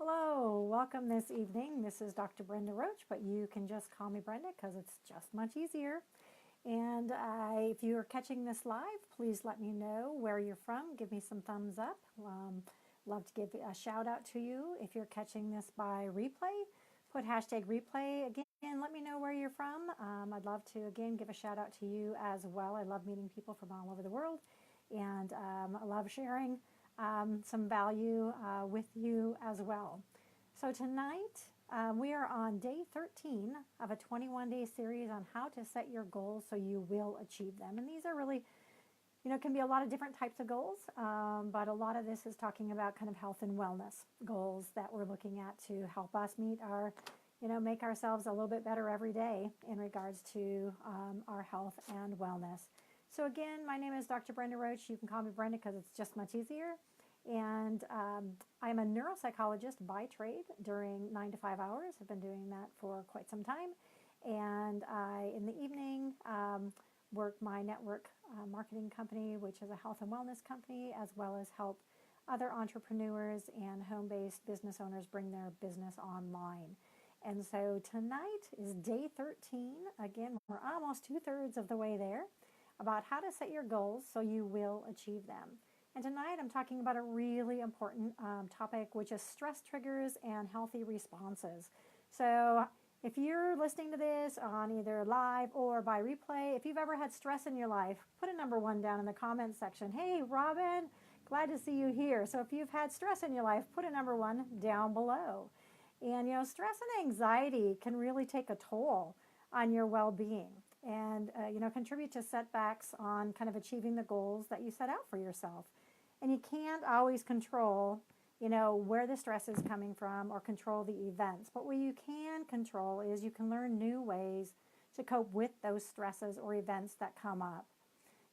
Hello, welcome this evening. This is Dr. Brenda Roach, but you can just call me Brenda because it's just much easier. And if you are catching this live, please let me know where you're from. Give me some thumbs up. Love to give a shout out to you. If you're catching this by replay, put hashtag replay again. Let me know where you're from. I'd love to, again, give a shout out to you as well. I love meeting people from all over the world, and I love sharing some value with you as well. So tonight we are on day 13 of a 21-day series on how to set your goals so you will achieve them. And these are really, can be a lot of different types of goals, but a lot of this is talking about kind of health and wellness goals that we're looking at to help us meet our, make ourselves a little bit better every day in regards to our health and wellness. So again, my name is Dr. Brenda Roach. You can call me Brenda because it's just much easier. And I'm a neuropsychologist by trade during 9 to 5 hours. I've been doing that for quite some time. And I, in the evening, work my network marketing company, which is a health and wellness company, as well as help other entrepreneurs and home-based business owners bring their business online. And so tonight is day 13. Again, we're almost 2/3 of the way there, about how to set your goals so you will achieve them. And tonight I'm talking about a really important topic, which is stress triggers and healthy responses. So if you're listening to this on either live or by replay, if you've ever had stress in your life, put a number 1 down in the comments section. Hey, Robin, glad to see you here. So if you've had stress in your life, put a number 1 down below. And, stress and anxiety can really take a toll on your well-being and, contribute to setbacks on kind of achieving the goals that you set out for yourself. And you can't always control, where the stress is coming from or control the events. But what you can control is you can learn new ways to cope with those stresses or events that come up.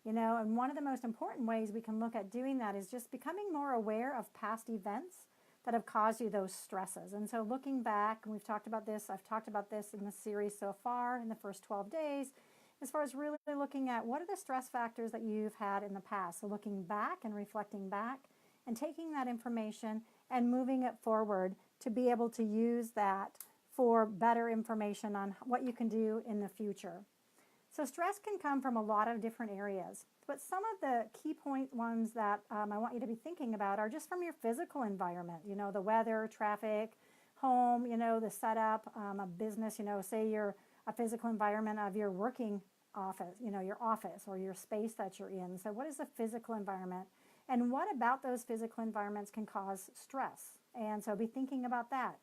And one of the most important ways we can look at doing that is just becoming more aware of past events that have caused you those stresses. And so looking back, and we've talked about this, I've talked about this in the series so far in the first 12 days, as far as really looking at what are the stress factors that you've had in the past. So looking back and reflecting back and taking that information and moving it forward to be able to use that for better information on what you can do in the future. So stress can come from a lot of different areas, but some of the key point ones that I want you to be thinking about are just from your physical environment, the weather, traffic, home, the setup, a business, say you're a physical environment of your working office, your office or your space that you're in. So what is the physical environment? And what about those physical environments can cause stress? And so be thinking about that.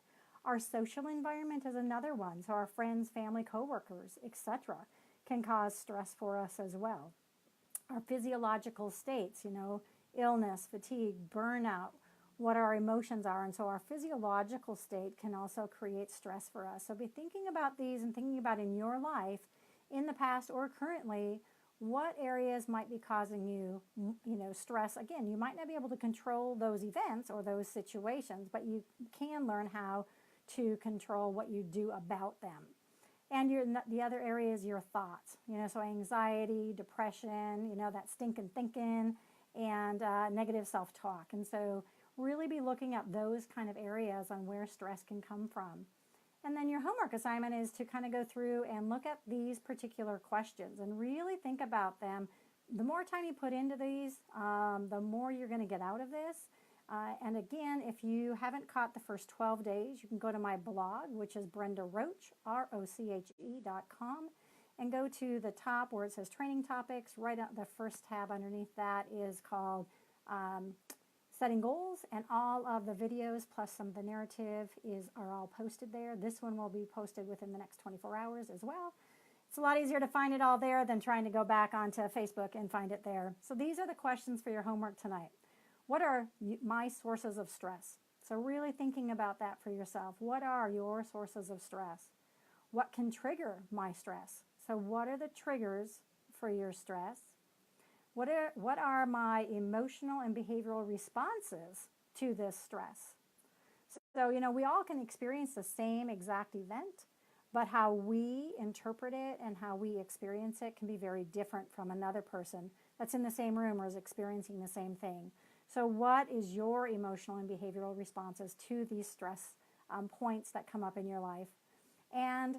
Our social environment is another one. So our friends, family, coworkers, etc., can cause stress for us as well. Our physiological states, illness, fatigue, burnout, what our emotions are. And so our physiological state can also create stress for us. So be thinking about these and thinking about in your life, in the past or currently, what areas might be causing you, stress. Again, you might not be able to control those events or those situations, but you can learn how to control what you do about them. And the other area is your thoughts, so anxiety, depression, that stinking thinking, and negative self-talk. And so really be looking at those kind of areas on where stress can come from. And then your homework assignment is to kind of go through and look at these particular questions and really think about them. The more time you put into these, the more you're going to get out of this. And again, if you haven't caught the first 12 days, you can go to my blog, which is Brenda Roach, ROCHE.com, and go to the top where it says training topics. Right at the first tab underneath that is called setting goals, and all of the videos plus some of the narrative are all posted there. This one will be posted within the next 24 hours as well. It's a lot easier to find it all there than trying to go back onto Facebook and find it there. So these are the questions for your homework tonight. What are my sources of stress? So really thinking about that for yourself. What are your sources of stress? What can trigger my stress? So what are the triggers for your stress? What are my emotional and behavioral responses to this stress? So, we all can experience the same exact event, but how we interpret it and how we experience it can be very different from another person that's in the same room or is experiencing the same thing. So what is your emotional and behavioral responses to these stress points that come up in your life? And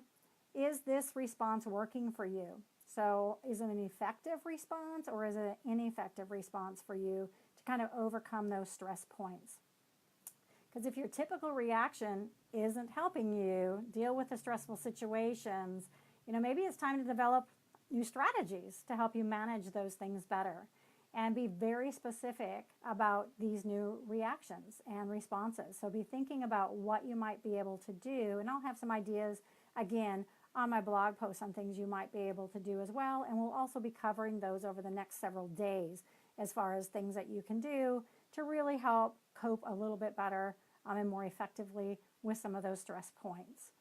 is this response working for you? So is it an effective response or is it an ineffective response for you to kind of overcome those stress points? Because if your typical reaction isn't helping you deal with the stressful situations, maybe it's time to develop new strategies to help you manage those things better and be very specific about these new reactions and responses. So be thinking about what you might be able to do, and I'll have some ideas again on my blog post on things you might be able to do as well, and we'll also be covering those over the next several days as far as things that you can do to really help cope a little bit better and more effectively with some of those stress points.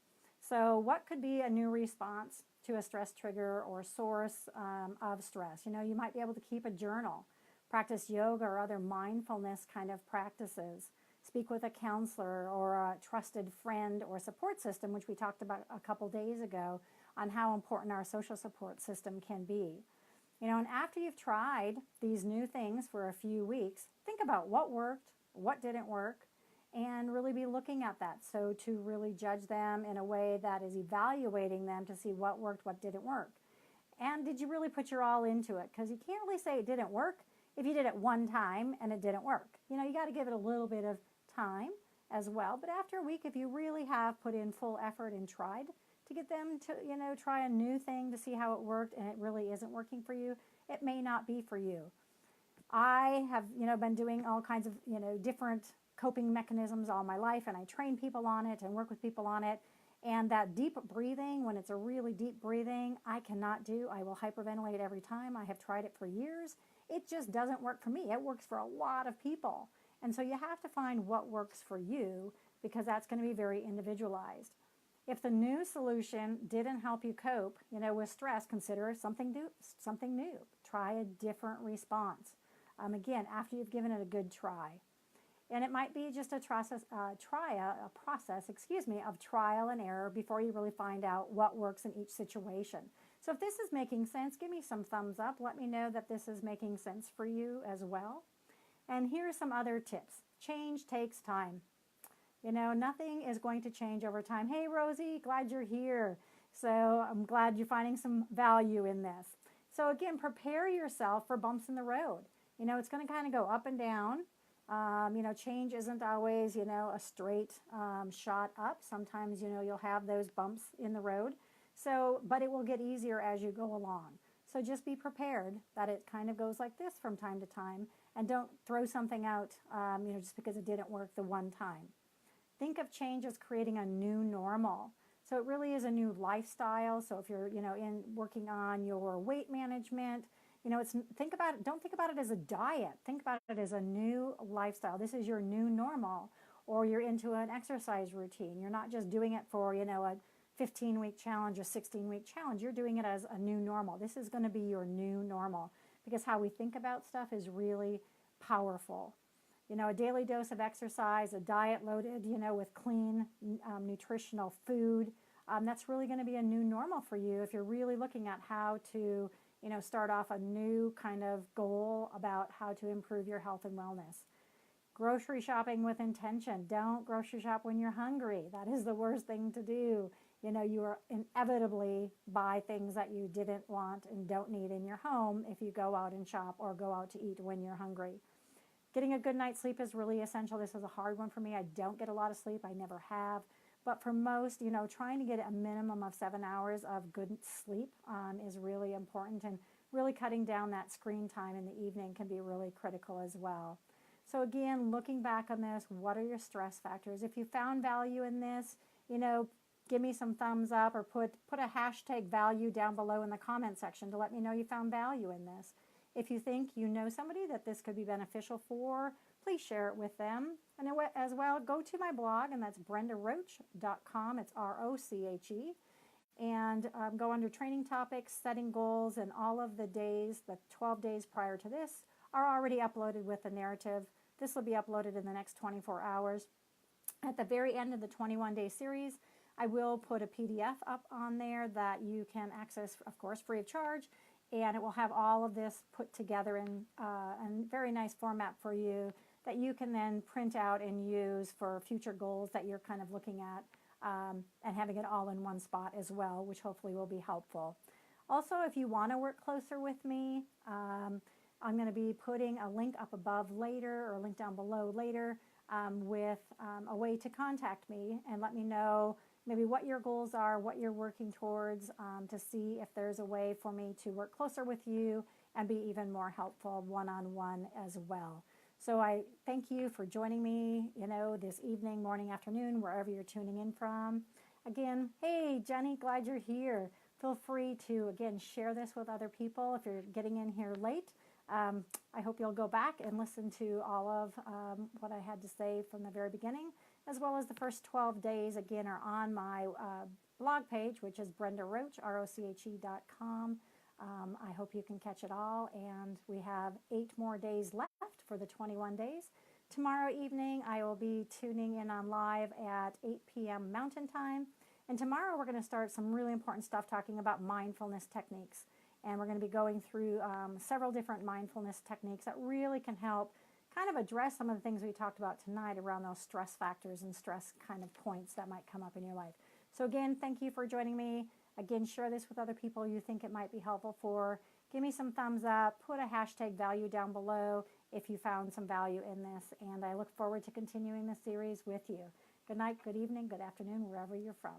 So what could be a new response to a stress trigger or source of stress? You might be able to keep a journal, practice yoga or other mindfulness kind of practices, speak with a counselor or a trusted friend or support system, which we talked about a couple days ago on how important our social support system can be. And after you've tried these new things for a few weeks, think about what worked, what didn't work, and really be looking at that. So to really judge them in a way that is evaluating them to see what worked, what didn't work. And did you really put your all into it? Because you can't really say it didn't work if you did it one time and it didn't work. You got to give it a little bit of time as well. But after a week, if you really have put in full effort and tried to get them to, try a new thing to see how it worked and it really isn't working for you, it may not be for you. I have, been doing all kinds of, different coping mechanisms all my life, and I train people on it and work with people on it. And that deep breathing, when it's a really deep breathing, I cannot do. I will hyperventilate every time. I have tried it for years. It just doesn't work for me. It works for a lot of people. And so you have to find what works for you, because that's going to be very individualized. If the new solution didn't help you cope, with stress, consider something new. Try a different response. Again, after you've given it a good try. And it might be just a process of trial and error before you really find out what works in each situation. So if this is making sense, give me some thumbs up. Let me know that this is making sense for you as well. And here are some other tips. Change takes time. Nothing is going to change over time. Hey, Rosie, glad you're here. So I'm glad you're finding some value in this. So again, prepare yourself for bumps in the road. It's going to kind of go up and down. Change isn't always, a straight shot up. Sometimes, you'll have those bumps in the road. So, but it will get easier as you go along. So just be prepared that it kind of goes like this from time to time, and don't throw something out, just because it didn't work the one time. Think of change as creating a new normal. So it really is a new lifestyle. So if you're, in working on your weight management, don't think about it as a diet. Think about it as a new lifestyle. This is your new normal. Or you're into an exercise routine. You're not just doing it for, a 15-week challenge, a 16-week challenge. You're doing it as a new normal. This is going to be your new normal, because how we think about stuff is really powerful. A daily dose of exercise, a diet loaded, with clean, nutritional food. That's really going to be a new normal for you if you're really looking at how to start off a new kind of goal about how to improve your health and wellness. Grocery shopping with intention. Don't grocery shop when you're hungry. That is the worst thing to do. You are inevitably buy things that you didn't want and don't need in your home if you go out and shop or go out to eat when you're hungry. Getting a good night's sleep is really essential. This is a hard one for me. I don't get a lot of sleep. I never have. But for most, trying to get a minimum of 7 hours of good sleep is really important, and really cutting down that screen time in the evening can be really critical as well. So again, looking back on this, what are your stress factors? If you found value in this, give me some thumbs up, or put a hashtag value down below in the comment section to let me know you found value in this. If you think you know somebody that this could be beneficial for, please share it with them. And as well, go to my blog, and that's brendaroach.com. It's R-O-C-H-E. And go under training topics, setting goals, and all of the days, the 12 days prior to this, are already uploaded with the narrative. This will be uploaded in the next 24 hours. At the very end of the 21-day series, I will put a PDF up on there that you can access, of course, free of charge. and it will have all of this put together in a very nice format for you that you can then print out and use for future goals that you're kind of looking at, and having it all in one spot as well, which hopefully will be helpful. Also, if you want to work closer with me, I'm going to be putting a link up above later, or a link down below later, with a way to contact me and let me know maybe what your goals are, what you're working towards, to see if there's a way for me to work closer with you and be even more helpful one-on-one as well. So I thank you for joining me, this evening, morning, afternoon, wherever you're tuning in from. Again, hey, Jenny, glad you're here. Feel free to, again, share this with other people if you're getting in here late. I hope you'll go back and listen to all of what I had to say from the very beginning, as well as the first 12 days, again, are on my blog page, which is BrendaRoche, ROCHE.com. I hope you can catch it all, and we have 8 more days left for the 21 days. Tomorrow evening, I will be tuning in on live at 8 p.m. Mountain Time, and tomorrow we're going to start some really important stuff talking about mindfulness techniques, and we're going to be going through several different mindfulness techniques that really can help kind of address some of the things we talked about tonight around those stress factors and stress kind of points that might come up in your life. So again, thank you for joining me. Again, share this with other people you think it might be helpful for. Give me some thumbs up. Put a hashtag value down below if you found some value in this. And I look forward to continuing this series with you. Good night, good evening, good afternoon, wherever you're from.